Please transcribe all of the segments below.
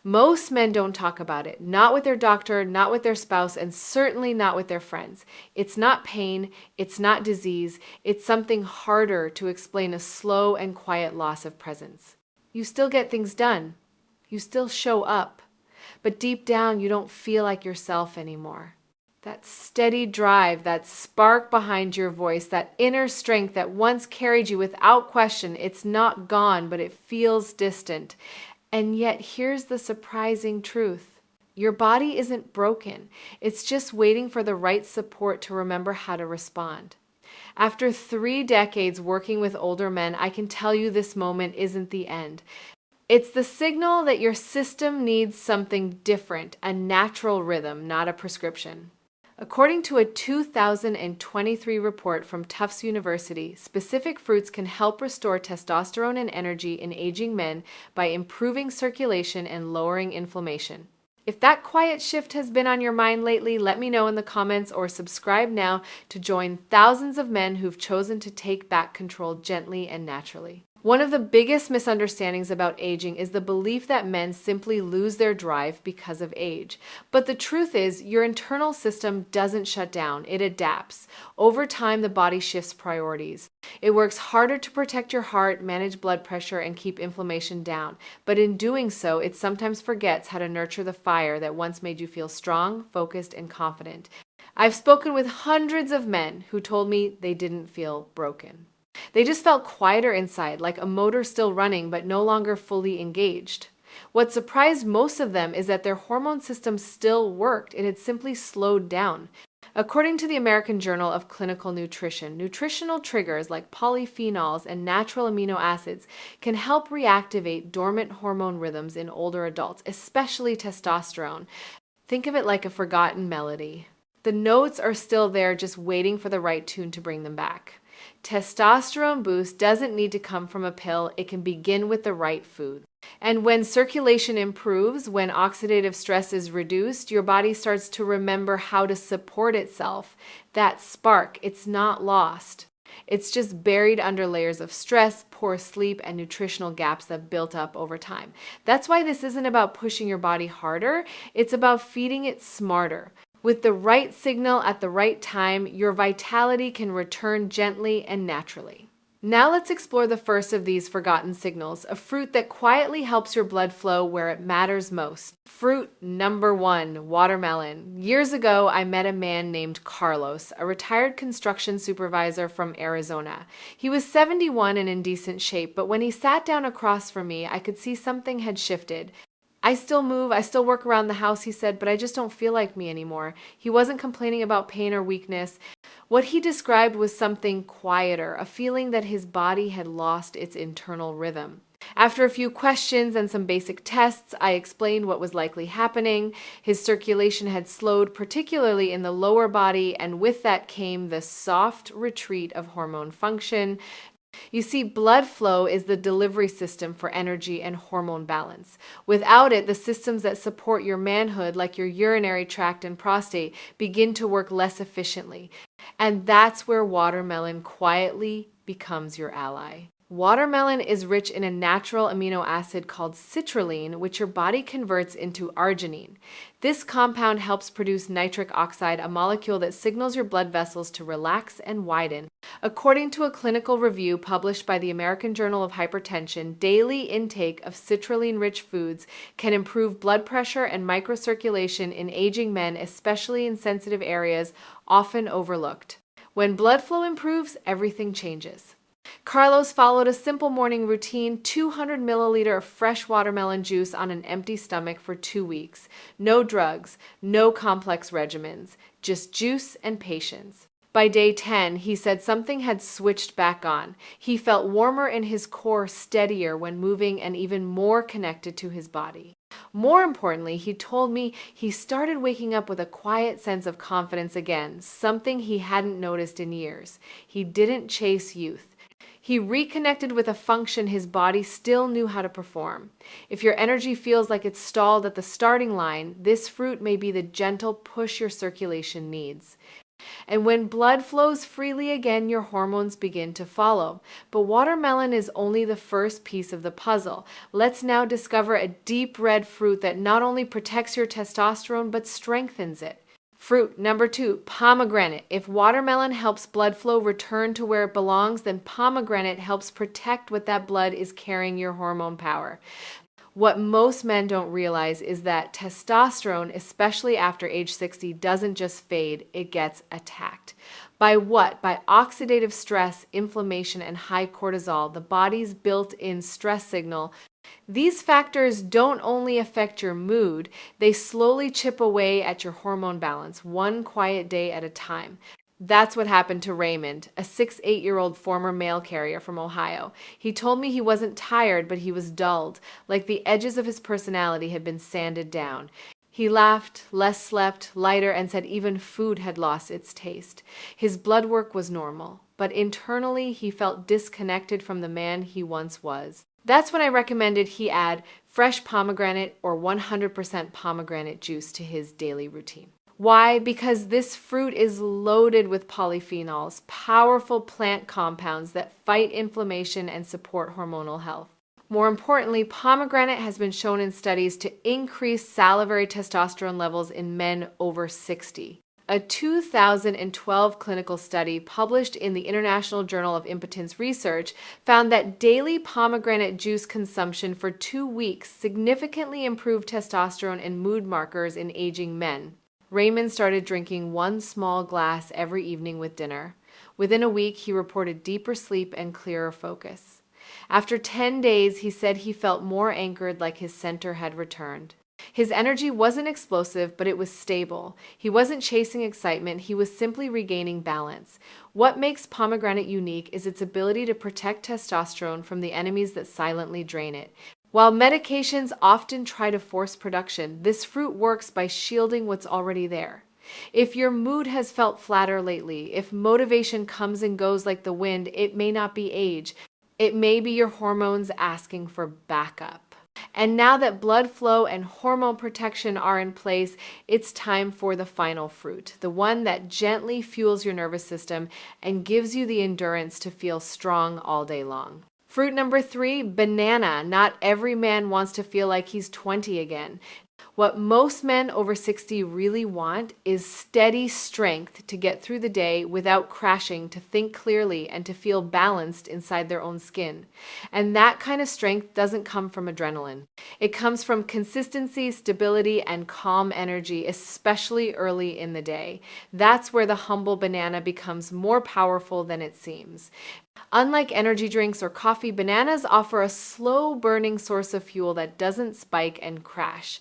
Most men don't talk about it, not with their doctor, not with their spouse, and certainly not with their friends. It's not pain, it's not disease, it's something harder to explain: a slow and quiet loss of presence. You still get things done, you still show up, but deep down you don't feel like yourself anymore. That steady drive, that spark behind your voice, that inner strength that once carried you without question, it's not gone, but it feels distant. And yet, here's the surprising truth. Your body isn't broken. It's just waiting for the right support to remember how to respond. After 3 decades working with older men, I can tell you this moment isn't the end. It's the signal that your system needs something different, a natural rhythm, not a prescription. According to a 2023 report from Tufts University, specific fruits can help restore testosterone and energy in aging men by improving circulation and lowering inflammation. If that quiet shift has been on your mind lately, let me know in the comments, or subscribe now to join thousands of men who've chosen to take back control gently and naturally. One of the biggest misunderstandings about aging is the belief that men simply lose their drive because of age. But the truth is, your internal system doesn't shut down, it adapts. Over time, the body shifts priorities. It works harder to protect your heart, manage blood pressure, and keep inflammation down. But in doing so, it sometimes forgets how to nurture the fire that once made you feel strong, focused, and confident. I've spoken with hundreds of men who told me they didn't feel broken. They just felt quieter inside, like a motor still running but no longer fully engaged. What surprised most of them is that their hormone system still worked, it had simply slowed down. According to the American Journal of Clinical Nutrition, nutritional triggers like polyphenols and natural amino acids can help reactivate dormant hormone rhythms in older adults, especially testosterone. Think of it like a forgotten melody. The notes are still there, just waiting for the right tune to bring them back. Testosterone boost doesn't need to come from a pill. It can begin with the right food. And when circulation improves, when oxidative stress is reduced, your body starts to remember how to support itself. That spark, it's not lost. It's just buried under layers of stress, poor sleep, and nutritional gaps that built up over time. That's why this isn't about pushing your body harder. It's about feeding it smarter. With the right signal at the right time, your vitality can return gently and naturally. Now let's explore the first of these forgotten signals, a fruit that quietly helps your blood flow where it matters most. Fruit number 1, watermelon. Years ago, I met a man named Carlos, a retired construction supervisor from Arizona. He was 71 and in decent shape, but when he sat down across from me, I could see something had shifted. I still move, I still work around the house, he said, but I just don't feel like me anymore. He wasn't complaining about pain or weakness. What he described was something quieter, a feeling that his body had lost its internal rhythm. After a few questions and some basic tests, I explained what was likely happening. His circulation had slowed, particularly in the lower body, and with that came the soft retreat of hormone function. You see, blood flow is the delivery system for energy and hormone balance. Without it, the systems that support your manhood, like your urinary tract and prostate, begin to work less efficiently. And that's where watermelon quietly becomes your ally. Watermelon is rich in a natural amino acid called citrulline, which your body converts into arginine. This compound helps produce nitric oxide, a molecule that signals your blood vessels to relax and widen. According to a clinical review published by the American Journal of Hypertension, daily intake of citrulline-rich foods can improve blood pressure and microcirculation in aging men, especially in sensitive areas often overlooked. When blood flow improves, everything changes. Carlos followed a simple morning routine: 200 milliliter of fresh watermelon juice on an empty stomach for 2 weeks. No drugs, no complex regimens, just juice and patience. By day 10, he said something had switched back on. He felt warmer in his core, steadier when moving, and even more connected to his body. More importantly, he told me he started waking up with a quiet sense of confidence again, something he hadn't noticed in years. He didn't chase youth. He reconnected with a function his body still knew how to perform. If your energy feels like it's stalled at the starting line, this fruit may be the gentle push your circulation needs. And when blood flows freely again, your hormones begin to follow. But watermelon is only the first piece of the puzzle. Let's now discover a deep red fruit that not only protects your testosterone, but strengthens it. Fruit number 2, pomegranate. If watermelon helps blood flow return to where it belongs, then pomegranate helps protect what that blood is carrying, your hormone power. What most men don't realize is that testosterone, especially after age 60, doesn't just fade, it gets attacked. By what? By oxidative stress, inflammation, and high cortisol, the body's built-in stress signal. These factors don't only affect your mood, they slowly chip away at your hormone balance, one quiet day at a time. That's what happened to Raymond, a 6'8" former mail carrier from Ohio. He told me he wasn't tired, but he was dulled, like the edges of his personality had been sanded down. He laughed, less slept, lighter, and said even food had lost its taste. His blood work was normal, but internally he felt disconnected from the man he once was. That's when I recommended he add fresh pomegranate or 100% pomegranate juice to his daily routine. Why? Because this fruit is loaded with polyphenols, powerful plant compounds that fight inflammation and support hormonal health. More importantly, pomegranate has been shown in studies to increase salivary testosterone levels in men over 60. A 2012 clinical study published in the International Journal of Impotence Research found that daily pomegranate juice consumption for 2 weeks significantly improved testosterone and mood markers in aging men. Raymond started drinking 1 small glass every evening with dinner. Within a week, he reported deeper sleep and clearer focus. After 10 days, he said he felt more anchored, like his center had returned. His energy wasn't explosive, but it was stable. He wasn't chasing excitement, he was simply regaining balance. What makes pomegranate unique is its ability to protect testosterone from the enemies that silently drain it. While medications often try to force production, this fruit works by shielding what's already there. If your mood has felt flatter lately, if motivation comes and goes like the wind, it may not be age. It may be your hormones asking for backup. And now that blood flow and hormone protection are in place, it's time for the final fruit, the one that gently fuels your nervous system and gives you the endurance to feel strong all day long. Fruit number 3, banana. Not every man wants to feel like he's 20 again. What most men over 60 really want is steady strength to get through the day without crashing, to think clearly, and to feel balanced inside their own skin. And that kind of strength doesn't come from adrenaline. It comes from consistency, stability, and calm energy, especially early in the day. That's where the humble banana becomes more powerful than it seems. Unlike energy drinks or coffee, bananas offer a slow-burning source of fuel that doesn't spike and crash.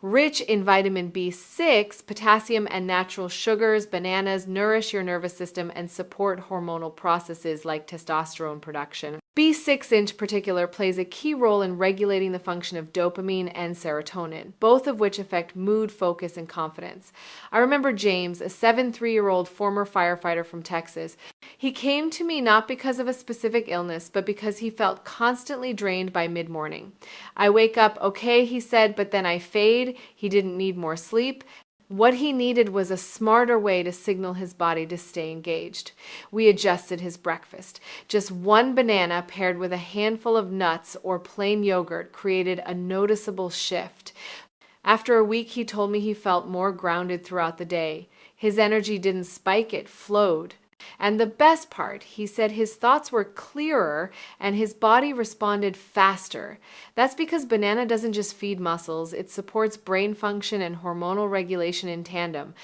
Rich in vitamin B6, potassium, and natural sugars, bananas nourish your nervous system and support hormonal processes like testosterone production. B6 in particular plays a key role in regulating the function of dopamine and serotonin, both of which affect mood, focus, and confidence. I remember James, a 73-year-old former firefighter from Texas. He came to me not because of a specific illness, but because he felt constantly drained by mid-morning. I wake up okay, he said, but then I fade. He didn't need more sleep. What he needed was a smarter way to signal his body to stay engaged. We adjusted his breakfast. Just 1 banana paired with a handful of nuts or plain yogurt created a noticeable shift. After a week, he told me he felt more grounded throughout the day. His energy didn't spike, it flowed. And the best part, he said his thoughts were clearer and his body responded faster. That's because banana doesn't just feed muscles, it supports brain function and hormonal regulation in tandem.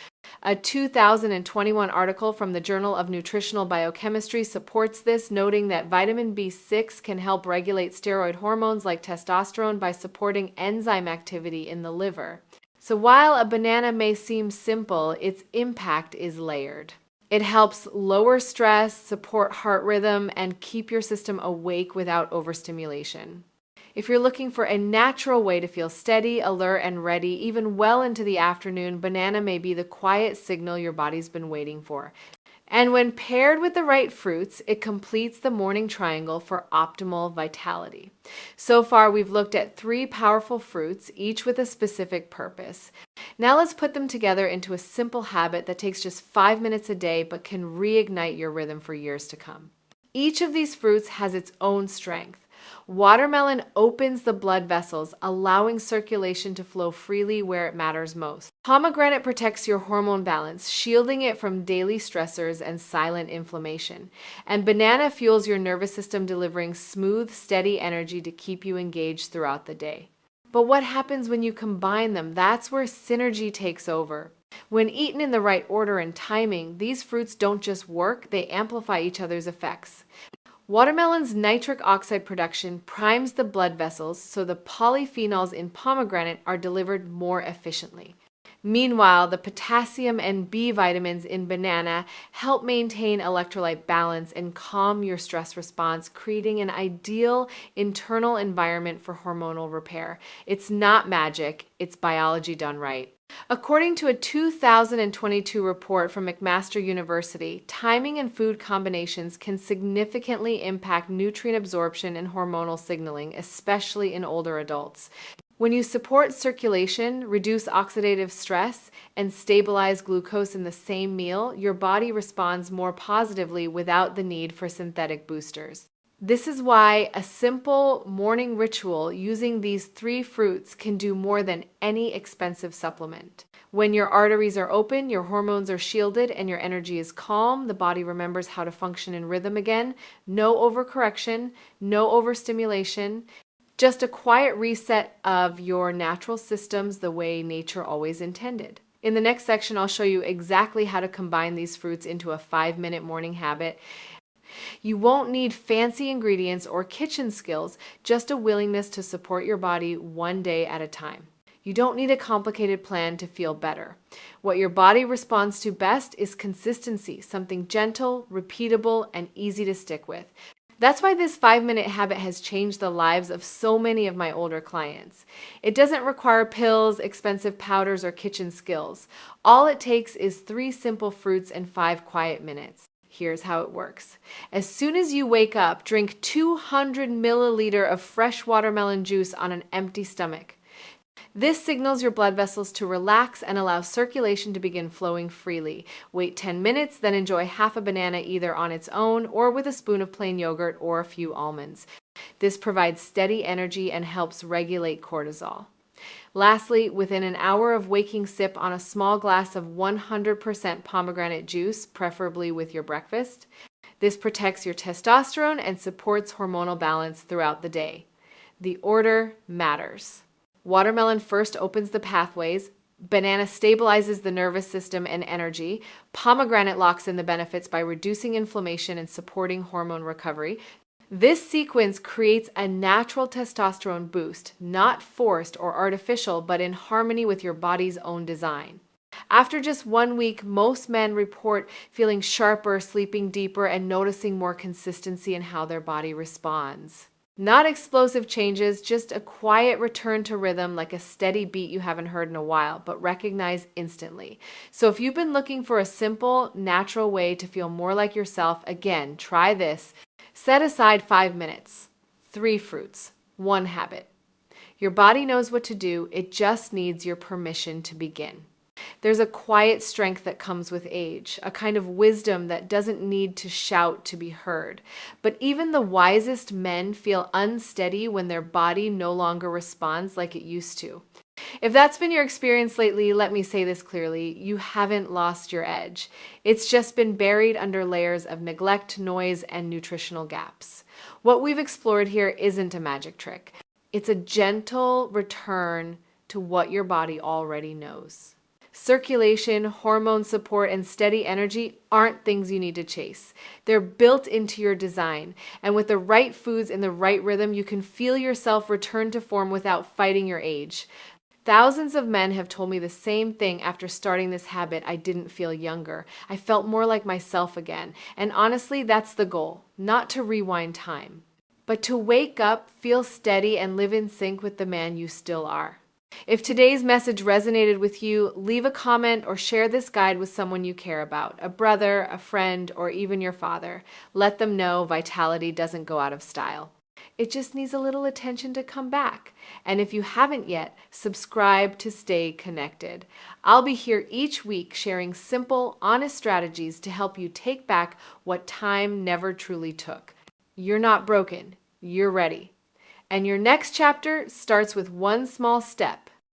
A 2021 article from the Journal of Nutritional Biochemistry supports this, noting that vitamin B6 can help regulate steroid hormones like testosterone by supporting enzyme activity in the liver. So while a banana may seem simple, its impact is layered. It helps lower stress, support heart rhythm, and keep your system awake without overstimulation. If you're looking for a natural way to feel steady, alert, and ready, even well into the afternoon, banana may be the quiet signal your body's been waiting for. And when paired with the right fruits, it completes the morning triangle for optimal vitality. So far, we've looked at 3 powerful fruits, each with a specific purpose. Now let's put them together into a simple habit that takes just 5 minutes a day but can reignite your rhythm for years to come. Each of these fruits has its own strength. Watermelon opens the blood vessels, allowing circulation to flow freely where it matters most. Pomegranate protects your hormone balance, shielding it from daily stressors and silent inflammation. And banana fuels your nervous system, delivering smooth, steady energy to keep you engaged throughout the day. But what happens when you combine them? That's where synergy takes over. When eaten in the right order and timing, these fruits don't just work, they amplify each other's effects. Watermelon's nitric oxide production primes the blood vessels, so the polyphenols in pomegranate are delivered more efficiently. Meanwhile, the potassium and B vitamins in banana help maintain electrolyte balance and calm your stress response, creating an ideal internal environment for hormonal repair. It's not magic, it's biology done right. According to a 2022 report from McMaster University, timing and food combinations can significantly impact nutrient absorption and hormonal signaling, especially in older adults. When you support circulation, reduce oxidative stress, and stabilize glucose in the same meal, your body responds more positively without the need for synthetic boosters. This is why a simple morning ritual using these 3 fruits can do more than any expensive supplement. When your arteries are open, your hormones are shielded, and your energy is calm, the body remembers how to function in rhythm again. No overcorrection, no overstimulation, just a quiet reset of your natural systems the way nature always intended. In the next section, I'll show you exactly how to combine these fruits into a 5-minute morning habit. You won't need fancy ingredients or kitchen skills, just a willingness to support your body one day at a time. You don't need a complicated plan to feel better. What your body responds to best is consistency, something gentle, repeatable, and easy to stick with. That's why this 5-minute habit has changed the lives of so many of my older clients. It doesn't require pills, expensive powders, or kitchen skills. All it takes is 3 simple fruits and 5 quiet minutes. Here's how it works. As soon as you wake up, drink 200 milliliters of fresh watermelon juice on an empty stomach. This signals your blood vessels to relax and allows circulation to begin flowing freely. Wait 10 minutes, then enjoy half a banana either on its own or with a spoon of plain yogurt or a few almonds. This provides steady energy and helps regulate cortisol. Lastly, within an hour of waking, sip on a small glass of 100% pomegranate juice, preferably with your breakfast. This protects your testosterone and supports hormonal balance throughout the day. The order matters. Watermelon first opens the pathways. Banana stabilizes the nervous system and energy. Pomegranate locks in the benefits by reducing inflammation and supporting hormone recovery. This sequence creates a natural testosterone boost, not forced or artificial, but in harmony with your body's own design. After just 1 week, most men report feeling sharper, sleeping deeper, and noticing more consistency in how their body responds. Not explosive changes, just a quiet return to rhythm, like a steady beat you haven't heard in a while, but recognize instantly. So if you've been looking for a simple, natural way to feel more like yourself, again, try this. Set aside 5 minutes, 3 fruits, 1 habit. Your body knows what to do, it just needs your permission to begin. There's a quiet strength that comes with age, a kind of wisdom that doesn't need to shout to be heard. But even the wisest men feel unsteady when their body no longer responds like it used to. If that's been your experience lately, let me say this clearly, you haven't lost your edge. It's just been buried under layers of neglect, noise, and nutritional gaps. What we've explored here isn't a magic trick. It's a gentle return to what your body already knows. Circulation, hormone support, and steady energy aren't things you need to chase. They're built into your design. And with the right foods and the right rhythm, you can feel yourself return to form without fighting your age. Thousands of men have told me the same thing after starting this habit. I didn't feel younger. I felt more like myself again. And honestly, that's the goal, not to rewind time, but to wake up, feel steady, and live in sync with the man you still are. If today's message resonated with you, leave a comment or share this guide with someone you care about, a brother, a friend, or even your father. Let them know vitality doesn't go out of style. It just needs a little attention to come back. And if you haven't yet, subscribe to stay connected. I'll be here each week sharing simple, honest strategies to help you take back what time never truly took. You're not broken. You're ready. And your next chapter starts with one small step.